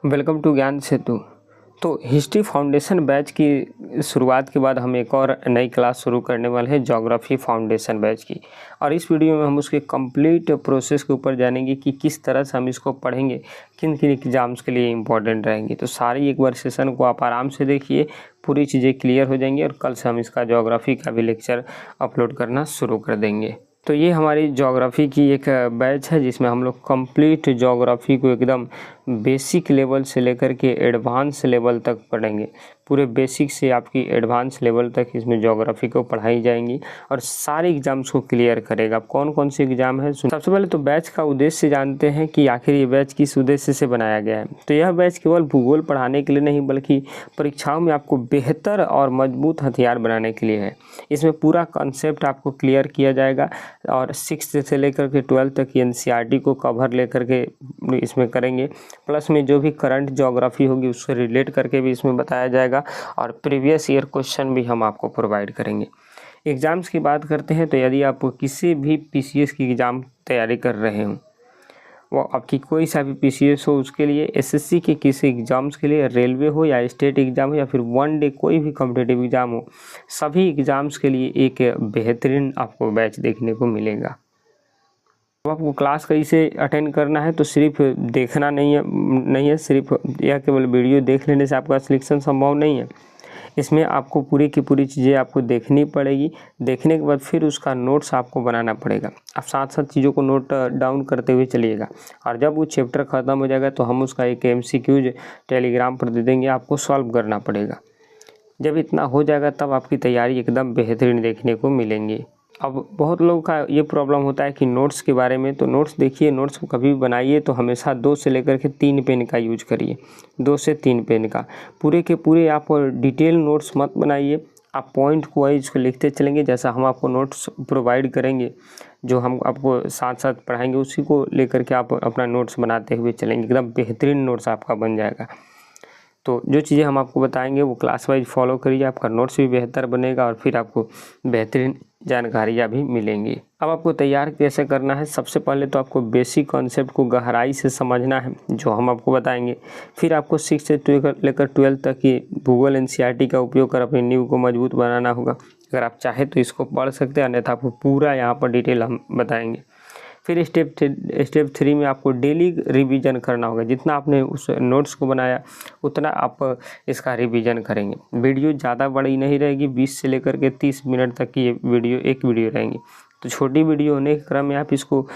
Welcome to ज्ञान सेतु। तो history foundation batch की शुरुआत के बाद हम एक और नई क्लास शुरू करने वाले हैं ज्योग्राफी फाउंडेशन बैच की। और इस वीडियो में हम उसके कंप्लीट प्रोसेस के ऊपर जानेंगे कि किस तरह से हम इसको पढ़ेंगे, किन किन एग्जाम्स के लिए इम्पोर्टेंट रहेंगे। तो सारी एक बार सेशन को आप आराम से देखिए, पूरी चीज़ें क्लियर हो जाएंगी और कल से हम इसका ज्योग्राफी का भी लेक्चर अपलोड करना शुरू कर देंगे। तो ये हमारी ज्योग्राफी की एक बैच है जिसमें हम लोग कंप्लीट ज्योग्राफी को एकदम बेसिक लेवल से लेकर के एडवांस लेवल तक पढ़ेंगे। पूरे बेसिक से आपकी एडवांस लेवल तक इसमें ज्योग्राफी को पढ़ाई जाएंगी और सारे एग्जाम्स को क्लियर करेगा। अब कौन कौन से एग्जाम है, सबसे पहले तो बैच का उद्देश्य जानते हैं कि आखिर ये बैच किस उद्देश्य से बनाया गया है। तो यह बैच केवल भूगोल पढ़ाने के लिए नहीं बल्कि परीक्षाओं में आपको बेहतर और मजबूत हथियार बनाने के लिए है। इसमें पूरा कॉन्सेप्ट आपको क्लियर किया जाएगा और 6th से लेकर के 12th तक एनसीईआरटी को कवर लेकर के इसमें करेंगे। प्लस में जो भी करंट ज्योग्राफी होगी उससे रिलेट करके भी इसमें बताया जाएगा और प्रीवियस ईयर क्वेश्चन भी हम आपको प्रोवाइड करेंगे। एग्ज़ाम्स की बात करते हैं तो यदि आप किसी भी पीसीएस की एग्ज़ाम तैयारी कर रहे हो, वो आपकी कोई सा भी पीसीएस हो, उसके लिए एसएससी के किसी एग्ज़ाम्स के लिए, रेलवे हो या स्टेट एग्ज़ाम हो या फिर वन डे कोई भी कॉम्पिटिटिव एग्ज़ाम हो, सभी एग्ज़ाम्स के लिए एक बेहतरीन आपको बैच देखने को मिलेगा। अब आपको क्लास कैसे अटेंड करना है, तो सिर्फ देखना नहीं है सिर्फ यह केवल वीडियो देख लेने से आपका सिलेक्शन संभव नहीं है। इसमें आपको पूरी की पूरी चीज़ें आपको देखनी पड़ेगी। देखने के बाद फिर उसका नोट्स आपको बनाना पड़ेगा। आप साथ साथ चीज़ों को नोट डाउन करते हुए चलिएगा और जब वो चैप्टर ख़त्म हो जाएगा तो हम उसका एक MCQ टेलीग्राम पर दे देंगे, आपको सॉल्व करना पड़ेगा। जब इतना हो जाएगा तब आपकी तैयारी एकदम बेहतरीन देखने को मिलेंगी। अब बहुत लोगों का ये प्रॉब्लम होता है कि नोट्स के बारे में, तो नोट्स देखिए, नोट्स को कभी भी बनाइए तो हमेशा 2 से लेकर के 3 पेन का यूज करिए। 2 से 3 पेन का पूरे के पूरे आप डिटेल नोट्स मत बनाइए। आप पॉइंट को वाइज को लिखते चलेंगे। जैसा हम आपको नोट्स प्रोवाइड करेंगे, जो हम आपको साथ साथ पढ़ाएंगे, उसी को लेकर के आप अपना नोट्स बनाते हुए चलेंगे। एकदम बेहतरीन नोट्स आपका बन जाएगा। तो जो चीज़ें हम आपको बताएंगे वो क्लास वाइज फॉलो करिए, आपका नोट्स भी बेहतर बनेगा और फिर आपको बेहतरीन जानकारियाँ भी मिलेंगी। अब आपको तैयार कैसे करना है, सबसे पहले तो आपको बेसिक कॉन्सेप्ट को गहराई से समझना है, जो हम आपको बताएंगे। फिर आपको 6 से लेकर 12 तक की भूगोल NCERT का उपयोग कर अपनी नींव को मजबूत बनाना होगा। अगर आप चाहें तो इसको पढ़ सकते हैं, अन्यथा आपको पूरा यहाँ पर डिटेल हम बताएंगे। फिर स्टेप 3 में आपको डेली रिवीजन करना होगा। जितना आपने उस नोट्स को बनाया उतना आप इसका रिवीजन करेंगे। वीडियो ज़्यादा बड़ी नहीं रहेगी, 20 से लेकर के 30 मिनट तक की ये एक वीडियो रहेंगी। तो छोटी वीडियो होने के क्रम में आप इसको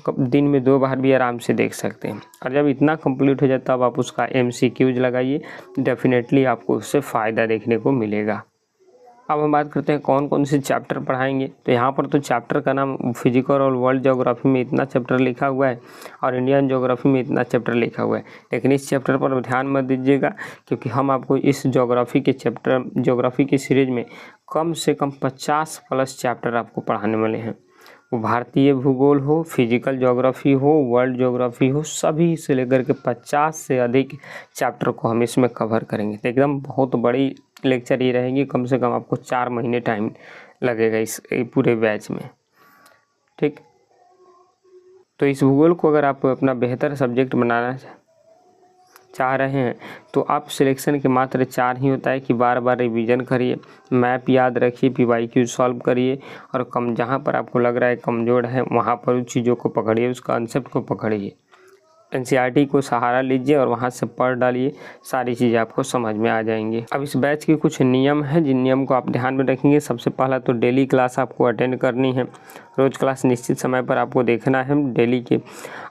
दिन में 2 बार भी आराम से देख सकते हैं। और जब इतना कंप्लीट हो जाए तब आप उसका MCQs लगाइए, डेफिनेटली आपको उससे फ़ायदा देखने को मिलेगा। अब हम बात करते हैं कौन कौन से चैप्टर पढ़ाएंगे। तो यहाँ पर तो चैप्टर का नाम फिजिकल और वर्ल्ड ज्योग्राफी में इतना चैप्टर लिखा हुआ है और इंडियन ज्योग्राफी में इतना चैप्टर लिखा हुआ है, लेकिन इस चैप्टर पर ध्यान मत दीजिएगा क्योंकि हम आपको इस ज्योग्राफी की सीरीज में कम से कम 50+ चैप्टर आपको पढ़ाने वाले हैं। वो भारतीय भूगोल हो, फिजिकल ज्योग्राफी हो, वर्ल्ड ज्योग्राफी हो, सभी से लेकर के 50 से अधिक चैप्टर को हम इसमें कवर करेंगे। तो एकदम बहुत बड़ी लेक्चर ये रहेंगी। कम से कम आपको 4 महीने टाइम लगेगा इस पूरे बैच में, ठीक। तो इस भूगोल को अगर आप अपना बेहतर सब्जेक्ट बनाना चाह रहे हैं तो आप सिलेक्शन के मात्र 4 ही होता है कि बार बार रिवीजन करिए, मैप याद रखिए, PYQ सॉल्व करिए और जहाँ पर आपको लग रहा है कमज़ोर है वहाँ पर उस चीज़ों को पकड़िए, उस कॉन्सेप्ट को पकड़िए। NCERT को सहारा लीजिए और वहाँ से पढ़ डालिए, सारी चीज़ें आपको समझ में आ जाएंगी। अब इस बैच के कुछ नियम हैं जिन नियम को आप ध्यान में रखेंगे। सबसे पहला तो डेली क्लास आपको अटेंड करनी है। रोज़ क्लास निश्चित समय पर आपको देखना है डेली के।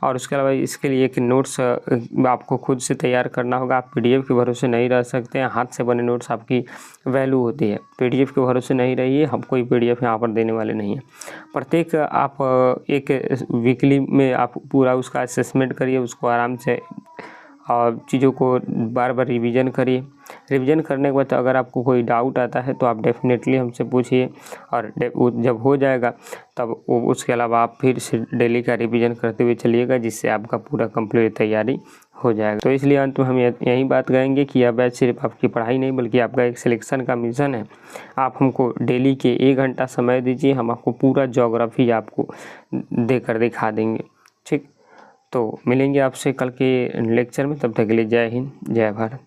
और उसके अलावा इसके लिए एक नोट्स आपको खुद से तैयार करना होगा। आप PDF के भरोसे नहीं रह सकते हैं। हाथ से बने नोट्स आपकी वैल्यू होती है। PDF के भरोसे नहीं रहिए, हम कोई PDF यहाँ पर देने वाले नहीं हैं। प्रत्येक आप एक वीकली में आप पूरा उसका असेसमेंट करिए, उसको आराम से और चीज़ों को बार बार रिवीजन करिए। रिवीजन करने के बाद अगर आपको कोई डाउट आता है तो आप डेफिनेटली हमसे पूछिए और जब हो जाएगा तब उसके अलावा आप फिर से डेली का रिवीजन करते हुए चलिएगा, जिससे आपका पूरा कंप्लीट तैयारी हो जाएगा। तो इसलिए अंत में हम यही बात कहेंगे कि यह बैच सिर्फ आपकी पढ़ाई नहीं बल्कि आपका एक सिलेक्शन का मिशन है। आप हमको डेली के 1 घंटा समय दीजिए, हम आपको पूरा ज्योग्राफी आपको देकर दिखा देंगे, ठीक। तो मिलेंगे आपसे कल के लेक्चर में, तब तक के लिए जय हिंद जय भारत।